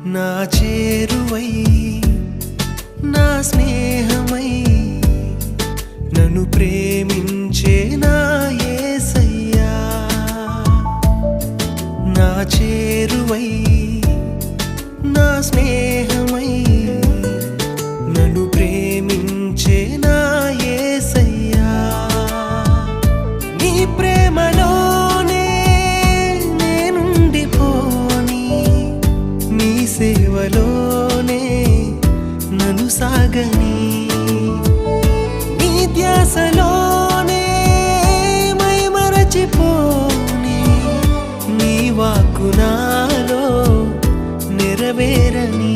నా చేరువై నా స్నేహమై నన్ను ప్రేమించే నా యేసయ్యా నా చేరువై నా స్నేహమై నన్ను ప్రేమించే నా యేసయ్యా నీ ప్రేమలోనే నేనుండిపోని నీ సేవలోనే నన్ను సాగని నీ ధ్యాసలోనే మైమరచిపోని నీ వాక్కు నాలో నెరవేరని